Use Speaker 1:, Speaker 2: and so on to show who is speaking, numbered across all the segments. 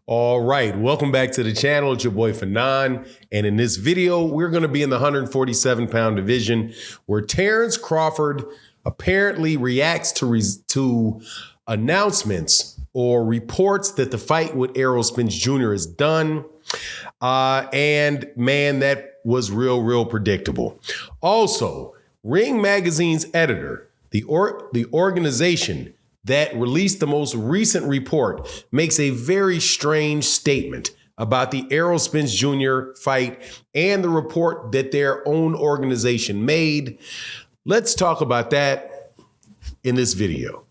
Speaker 1: All right, welcome back to the channel. It's your boy Fanon, and in this video, we're going to be in the 147-pound division where Terence Crawford apparently reacts to announcements or reports that the fight with Errol Spence Jr. is done. And man, that was real predictable. Also, Ring Magazine's editor, the organization that released the most recent report, makes a very strange statement about the Errol Spence Jr. fight and the report that their own organization made. Let's talk about that in this video.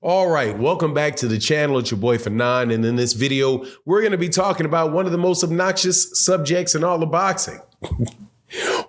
Speaker 1: All right, welcome back to the channel. It's your boy Fanon, and in this video, we're going to be talking about one of the most obnoxious subjects in all of boxing.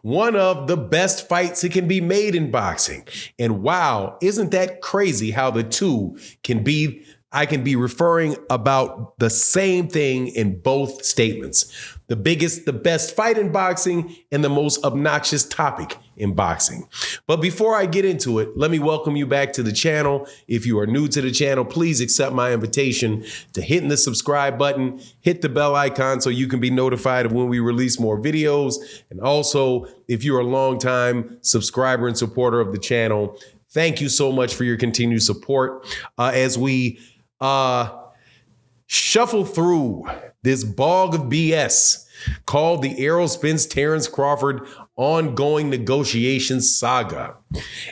Speaker 1: One of the best fights that can be made in boxing. And wow, isn't that crazy how the two can be, I can be referring about the same thing in both statements. The biggest, the best fight in boxing and the most obnoxious topic in boxing. But before I get into it, let me welcome you back to the channel. If you are new to the channel, please accept my invitation to hitting the subscribe button, hit the bell icon so you can be notified of when we release more videos. And also, if you're a longtime subscriber and supporter of the channel, thank you so much for your continued support as we shuffle through this bog of BS called the Errol Spence Terence Crawford ongoing negotiations saga.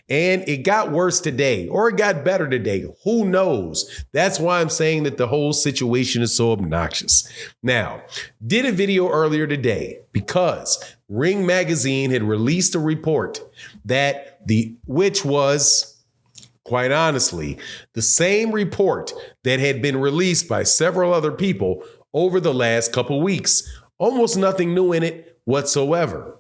Speaker 1: And it got worse today, or it got better today. Who knows? That's why I'm saying that the whole situation is so obnoxious. Now, did a video earlier today because Ring Magazine had released a report that which was, quite honestly, the same report that had been released by several other people over the last couple weeks. Almost nothing new in it whatsoever.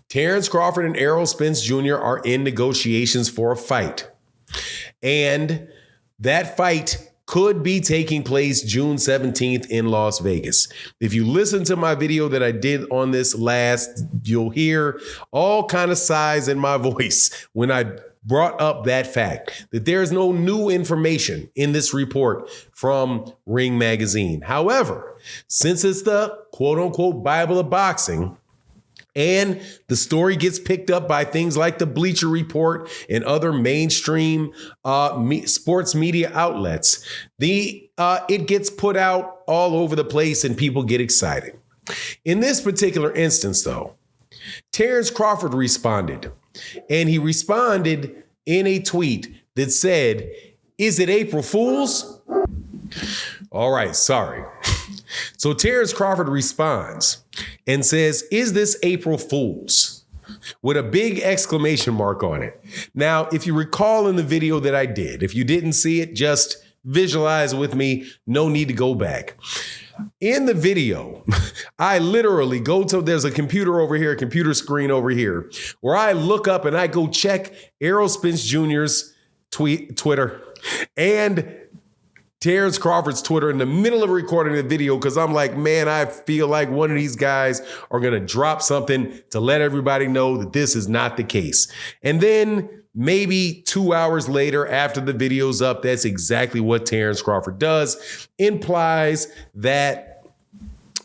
Speaker 1: Terence Crawford and Errol Spence Jr. are in negotiations for a fight. And that fight could be taking place June 17th in Las Vegas. If you listen to my video that I did on this last, you'll hear all kind of sighs in my voice when I brought up that fact, that there's no new information in this report from Ring Magazine. However, since it's the quote unquote Bible of boxing, and the story gets picked up by things like the Bleacher Report and other mainstream sports media outlets, it gets put out all over the place and people get excited. In this particular instance, though, Terence Crawford responded. And he responded in a tweet that said, "Is it April Fool's?" All right, sorry. So Terence Crawford responds and says, "Is this April Fool's?" with a big exclamation mark on it. Now, if you recall in the video that I did, if you didn't see it, just visualize with me. No need to go back. In the video, I literally go to, there's a computer over here, a computer screen over here, where I look up and I go check Errol Spence Jr.'s Twitter and Terence Crawford's Twitter in the middle of recording the video, because I'm like, man, I feel like one of these guys are going to drop something to let everybody know that this is not the case. And then maybe 2 hours later, after the video's up, that's exactly what Terence Crawford does. Implies that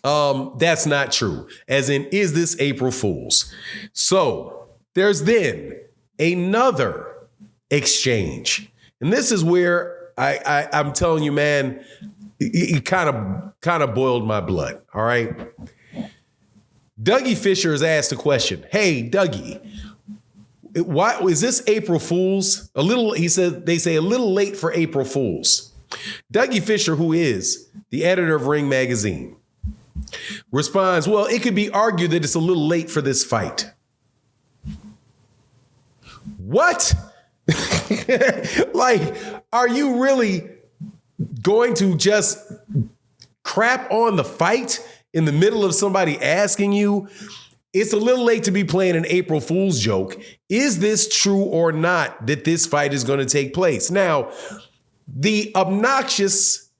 Speaker 1: that's not true. As in, is this April Fool's? So there's then another exchange. And this is where I'm telling you, man, it kind of boiled my blood. All right. Dougie Fisher has asked a question. Hey, Dougie, why is this April Fool's? He said, they say a little late for April Fool's. Dougie Fisher, who is the editor of Ring Magazine, responds, well, it could be argued that it's a little late for this fight. What? Like, are you really going to just crap on the fight in the middle of somebody asking you? It's a little late to be playing an April Fool's joke. Is this true or not that this fight is going to take place? Now, the obnoxious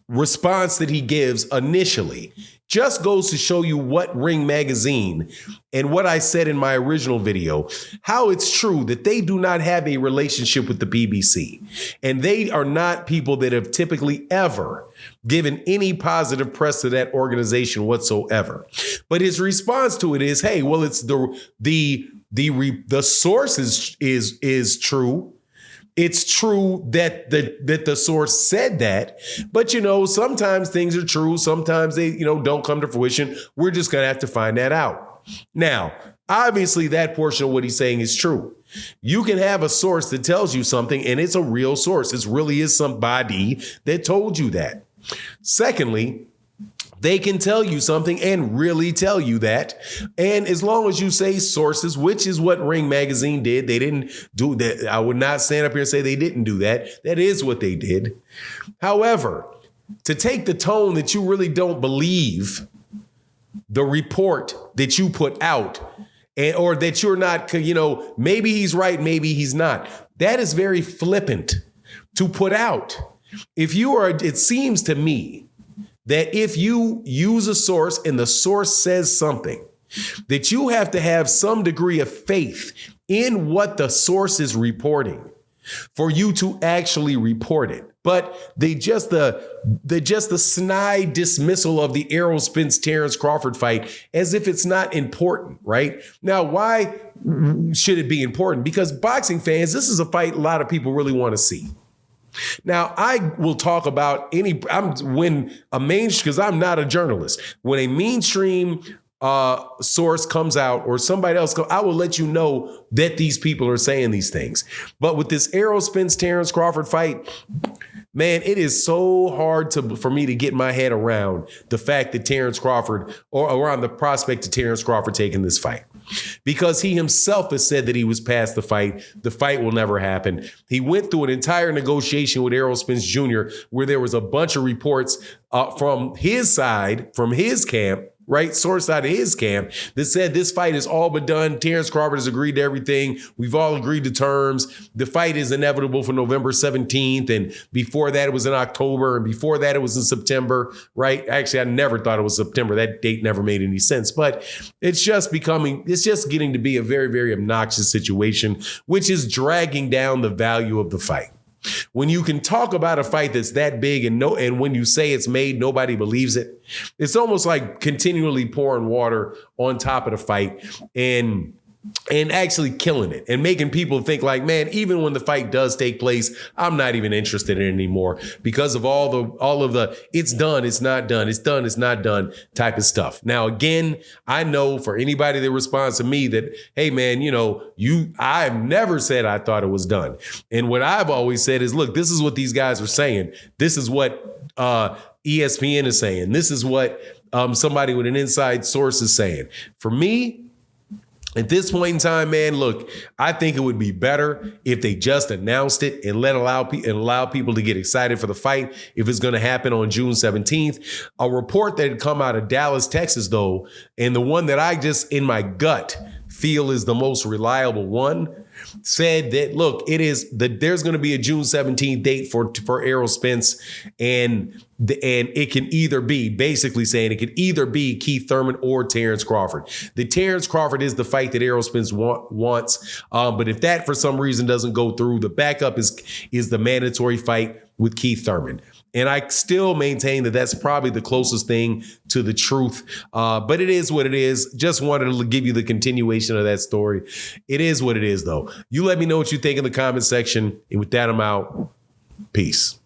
Speaker 1: response that he gives initially just goes to show you what Ring Magazine and what I said in my original video, how it's true that they do not have a relationship with the PBC. And they are not people that have typically ever given any positive press to that organization whatsoever. But his response to it is, hey, well, it's the source is true. It's true that the source said that, but sometimes things are true. Sometimes they, don't come to fruition. We're just going to have to find that out. Now, obviously that portion of what he's saying is true. You can have a source that tells you something and it's a real source. It really is somebody that told you that. Secondly, they can tell you something and really tell you that. And as long as you say sources, which is what Ring Magazine did, they didn't do that. I would not stand up here and say they didn't do that. That is what they did. However, to take the tone that you really don't believe the report that you put out, or that you're not, maybe he's right, maybe he's not. That is very flippant to put out. It seems to me that if you use a source and the source says something, that you have to have some degree of faith in what the source is reporting for you to actually report it. But the snide dismissal of the Errol Spence Terence Crawford fight as if it's not important, right? Now, why should it be important? Because boxing fans, this is a fight a lot of people really want to see. Now, I will talk about because I'm not a journalist. When a mainstream source comes out or somebody else I will let you know that these people are saying these things. But with this Errol Spence Terence Crawford fight, man, it is so hard for me to get my head around the fact that Terence Crawford, or around the prospect of Terence Crawford taking this fight. Because he himself has said that he was past the fight. The fight will never happen. He went through an entire negotiation with Errol Spence Jr. where there was a bunch of reports from his side, from his camp, right? Source out of his camp that said this fight is all but done. Terence Crawford has agreed to everything. We've all agreed to terms. The fight is inevitable for November 17th. And before that, it was in October. And before that, it was in September, right? Actually, I never thought it was September. That date never made any sense. But it's just getting to be a very, very obnoxious situation, which is dragging down the value of the fight. When you can talk about a fight that's that big and when you say it's made, nobody believes it. It's almost like continually pouring water on top of the fight and actually killing it and making people think like, man, even when the fight does take place, I'm not even interested in it anymore because of all of the it's done, it's not done, it's done, it's not done type of stuff. Now, again, I know for anybody that responds to me that, hey, man, I've never said I thought it was done. And what I've always said is, look, this is what these guys are saying. This is what ESPN is saying. This is what somebody with an inside source is saying. For me, at this point in time, man, look, I think it would be better if they just announced it and allow people to get excited for the fight if it's going to happen on June 17th. A report that had come out of Dallas, Texas, though, and the one that I just in my gut feel is the most reliable one, said that, look, there's going to be a June 17th date for Errol Spence, and it can either be, basically saying it could either be Keith Thurman or Terence Crawford. The Terence Crawford is the fight that Errol Spence wants, but if that for some reason doesn't go through, the backup is the mandatory fight with Keith Thurman. And I still maintain that that's probably the closest thing to the truth. But it is what it is. Just wanted to give you the continuation of that story. It is what it is, though. You let me know what you think in the comment section. And with that, I'm out. Peace.